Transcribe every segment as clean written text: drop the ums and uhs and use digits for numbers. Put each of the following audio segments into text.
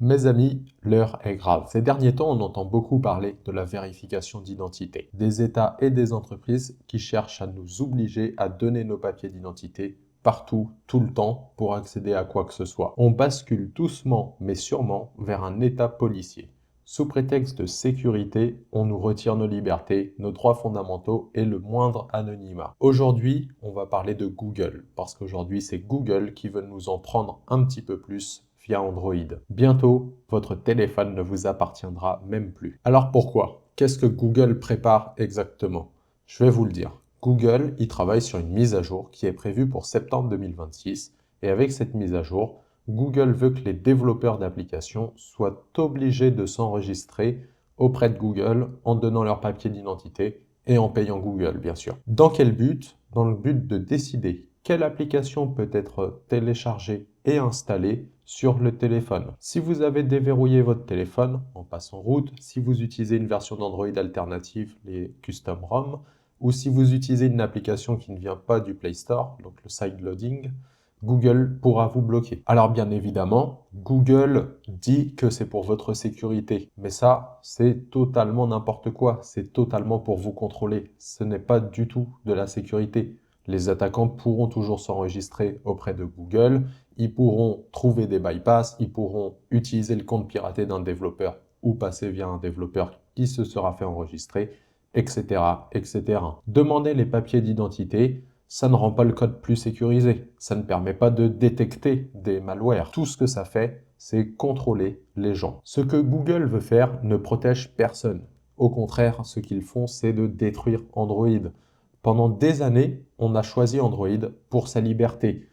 Mes amis, l'heure est grave. Ces derniers temps, on entend beaucoup parler de la vérification d'identité. Des États et des entreprises qui cherchent à nous obliger à donner nos papiers d'identité partout, tout le temps, pour accéder à quoi que ce soit. On bascule doucement, mais sûrement, vers un État policier. Sous prétexte de sécurité, on nous retire nos libertés, nos droits fondamentaux et le moindre anonymat. Aujourd'hui, on va parler de Google, parce qu'aujourd'hui, c'est Google qui veut nous en prendre un petit peu plus via Android. Bientôt, votre téléphone ne vous appartiendra même plus. Alors pourquoi? Qu'est-ce que Google prépare exactement? Je vais vous le dire. Google, il travaille sur une mise à jour qui est prévue pour septembre 2026 et avec cette mise à jour, Google veut que les développeurs d'applications soient obligés de s'enregistrer auprès de Google en donnant leur papier d'identité et en payant Google, bien sûr. Dans quel but? Dans le but de décider quelle application peut être téléchargée et installée sur le téléphone. Si vous avez déverrouillé votre téléphone en passant route, si vous utilisez une version d'Android alternative, les Custom ROM, ou si vous utilisez une application qui ne vient pas du Play Store, donc le sideloading, Google pourra vous bloquer. Alors bien évidemment, Google dit que c'est pour votre sécurité, mais ça, c'est totalement n'importe quoi. C'est totalement pour vous contrôler. Ce n'est pas du tout de la sécurité. Les attaquants pourront toujours s'enregistrer auprès de Google, ils pourront trouver des bypass, ils pourront utiliser le compte piraté d'un développeur ou passer via un développeur qui se sera fait enregistrer, etc., etc. Demander les papiers d'identité, ça ne rend pas le code plus sécurisé. Ça ne permet pas de détecter des malwares. Tout ce que ça fait, c'est contrôler les gens. Ce que Google veut faire ne protège personne. Au contraire, ce qu'ils font, c'est de détruire Android. Pendant des années, on a choisi Android pour sa liberté.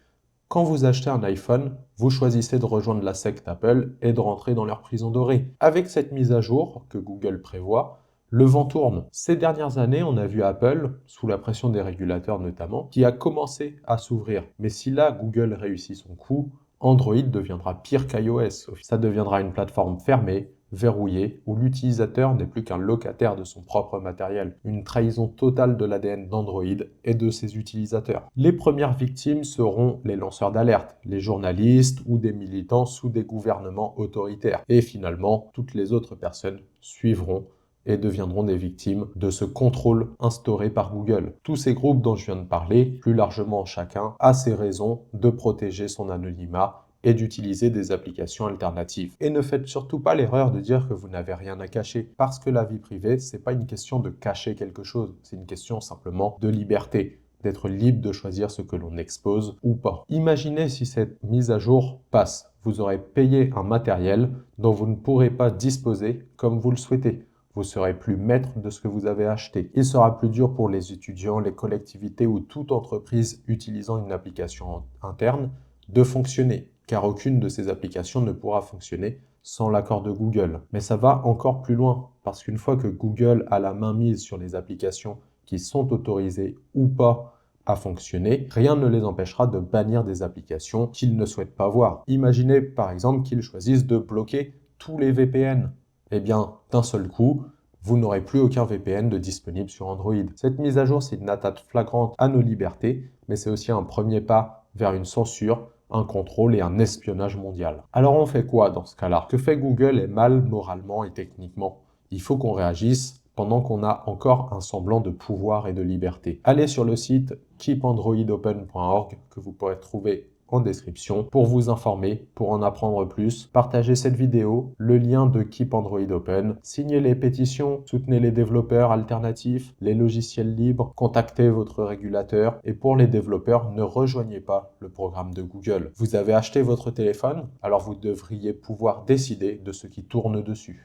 Quand vous achetez un iPhone, vous choisissez de rejoindre la secte Apple et de rentrer dans leur prison dorée. Avec cette mise à jour que Google prévoit, le vent tourne. Ces dernières années, on a vu Apple, sous la pression des régulateurs notamment, qui a commencé à s'ouvrir. Mais si là, Google réussit son coup, Android deviendra pire qu'iOS. Ça deviendra une plateforme fermée, verrouillée, où l'utilisateur n'est plus qu'un locataire de son propre matériel. Une trahison totale de l'ADN d'Android et de ses utilisateurs. Les premières victimes seront les lanceurs d'alerte, les journalistes ou des militants sous des gouvernements autoritaires. Et finalement, toutes les autres personnes suivront et deviendront des victimes de ce contrôle instauré par Google. Tous ces groupes dont je viens de parler, plus largement chacun, a ses raisons de protéger son anonymat et d'utiliser des applications alternatives. Et ne faites surtout pas l'erreur de dire que vous n'avez rien à cacher, parce que la vie privée, c'est pas une question de cacher quelque chose, c'est une question simplement de liberté, d'être libre de choisir ce que l'on expose ou pas. Imaginez si cette mise à jour passe. Vous aurez payé un matériel dont vous ne pourrez pas disposer comme vous le souhaitez. Vous serez plus maître de ce que vous avez acheté. Il sera plus dur pour les étudiants, les collectivités ou toute entreprise utilisant une application interne de fonctionner, car aucune de ces applications ne pourra fonctionner sans l'accord de Google. Mais ça va encore plus loin, parce qu'une fois que Google a la main mise sur les applications qui sont autorisées ou pas à fonctionner, rien ne les empêchera de bannir des applications qu'ils ne souhaitent pas voir. Imaginez par exemple qu'ils choisissent de bloquer tous les VPN. Eh bien, d'un seul coup, vous n'aurez plus aucun VPN de disponible sur Android. Cette mise à jour, c'est une attaque flagrante à nos libertés, mais c'est aussi un premier pas vers une censure, un contrôle et un espionnage mondial. Alors on fait quoi dans ce cas-là? Ce que fait Google est mal moralement et techniquement. Il faut qu'on réagisse pendant qu'on a encore un semblant de pouvoir et de liberté. Allez sur le site keepandroidopen.org que vous pourrez trouver en description pour vous informer, pour en apprendre plus. Partagez cette vidéo, le lien de Keep Android Open, signez les pétitions, soutenez les développeurs alternatifs, les logiciels libres, contactez votre régulateur et pour les développeurs, ne rejoignez pas le programme de Google. Vous avez acheté votre téléphone, alors vous devriez pouvoir décider de ce qui tourne dessus.